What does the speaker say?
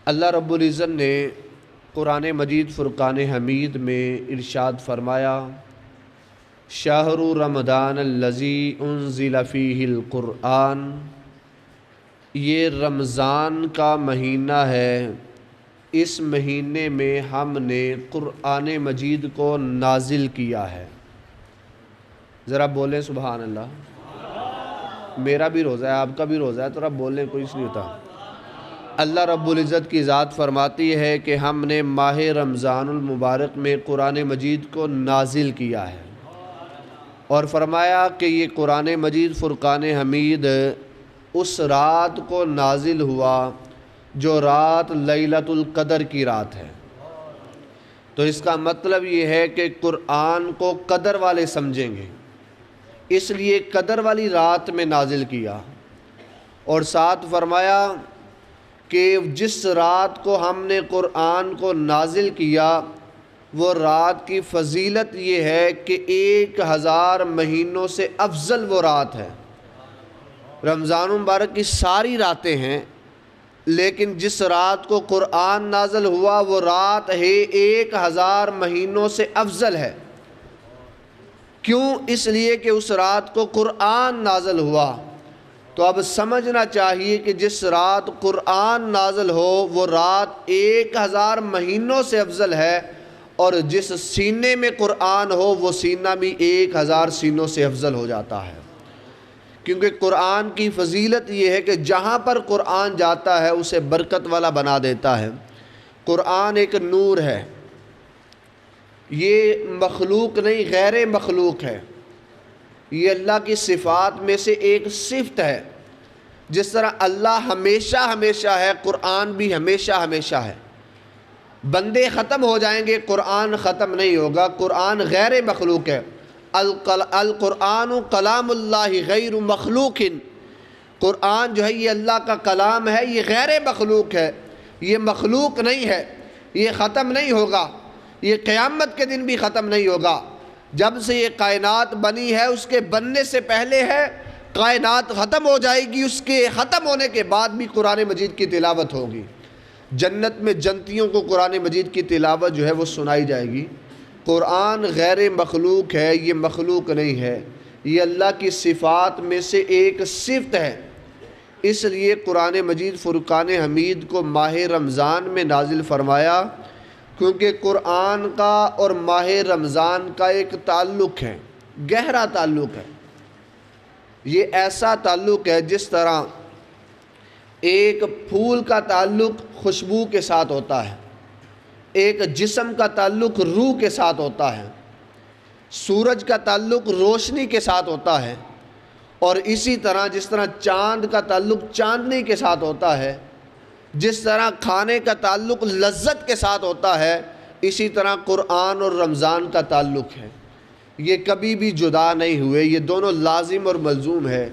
اللہ رب العزت نے قرآن مجید فرقان حمید میں ارشاد فرمایا، شہر رمضان الذی انزل فیہ القرآن، یہ رمضان کا مہینہ ہے، اس مہینے میں ہم نے قرآن مجید کو نازل کیا ہے۔ ذرا بولیں سبحان اللہ۔ میرا بھی روزہ ہے، آپ کا بھی روزہ ہے، تو رب بولیں، کوئی اس نہیں ہوتا۔ اللہ رب العزت کی ذات فرماتی ہے کہ ہم نے ماہ رمضان المبارک میں قرآن مجید کو نازل کیا ہے، اور فرمایا کہ یہ قرآن مجید فرقان حمید اس رات کو نازل ہوا جو رات لیلۃ القدر کی رات ہے۔ تو اس کا مطلب یہ ہے کہ قرآن کو قدر والے سمجھیں گے، اس لیے قدر والی رات میں نازل کیا۔ اور ساتھ فرمایا کہ جس رات کو ہم نے قرآن کو نازل کیا وہ رات کی فضیلت یہ ہے کہ 1000 مہینوں سے افضل وہ رات ہے۔ رمضان مبارک کی ساری راتیں ہیں، لیکن جس رات کو قرآن نازل ہوا وہ رات ہے 1000 مہینوں سے افضل ہے۔ کیوں؟ اس لیے کہ اس رات کو قرآن نازل ہوا۔ تو اب سمجھنا چاہیے کہ جس رات قرآن نازل ہو وہ رات 1000 مہینوں سے افضل ہے، اور جس سینے میں قرآن ہو وہ سینہ بھی 1000 سینوں سے افضل ہو جاتا ہے۔ کیونکہ قرآن کی فضیلت یہ ہے کہ جہاں پر قرآن جاتا ہے اسے برکت والا بنا دیتا ہے۔ قرآن ایک نور ہے، یہ مخلوق نہیں، غیر مخلوق ہے، یہ اللہ کی صفات میں سے ایک صفت ہے۔ جس طرح اللہ ہمیشہ ہمیشہ ہے، قرآن بھی ہمیشہ ہمیشہ ہے۔ بندے ختم ہو جائیں گے، قرآن ختم نہیں ہوگا۔ قرآن غیر مخلوق ہے۔ القرآن کلام اللہ غیر مخلوق، قرآن جو ہے یہ اللہ کا کلام ہے، یہ غیر مخلوق ہے، یہ مخلوق نہیں ہے، یہ ختم نہیں ہوگا، یہ قیامت کے دن بھی ختم نہیں ہوگا۔ جب سے یہ کائنات بنی ہے اس کے بننے سے پہلے ہے، کائنات ختم ہو جائے گی، اس کے ختم ہونے کے بعد بھی قرآن مجید کی تلاوت ہوگی۔ جنت میں جنتیوں کو قرآن مجید کی تلاوت جو ہے وہ سنائی جائے گی۔ قرآن غیر مخلوق ہے، یہ مخلوق نہیں ہے، یہ اللہ کی صفات میں سے ایک صفت ہے۔ اس لیے قرآن مجید فرقان حمید کو ماہ رمضان میں نازل فرمایا، کیونکہ قرآن کا اور ماہ رمضان کا ایک تعلق ہے، گہرا تعلق ہے۔ یہ ایسا تعلق ہے جس طرح ایک پھول کا تعلق خوشبو کے ساتھ ہوتا ہے، ایک جسم کا تعلق روح کے ساتھ ہوتا ہے، سورج کا تعلق روشنی کے ساتھ ہوتا ہے، اور اسی طرح جس طرح چاند کا تعلق چاندنی کے ساتھ ہوتا ہے، جس طرح کھانے کا تعلق لذت کے ساتھ ہوتا ہے، اسی طرح قرآن اور رمضان کا تعلق ہے۔ یہ کبھی بھی جدا نہیں ہوئے، یہ دونوں لازم اور ملزوم ہے۔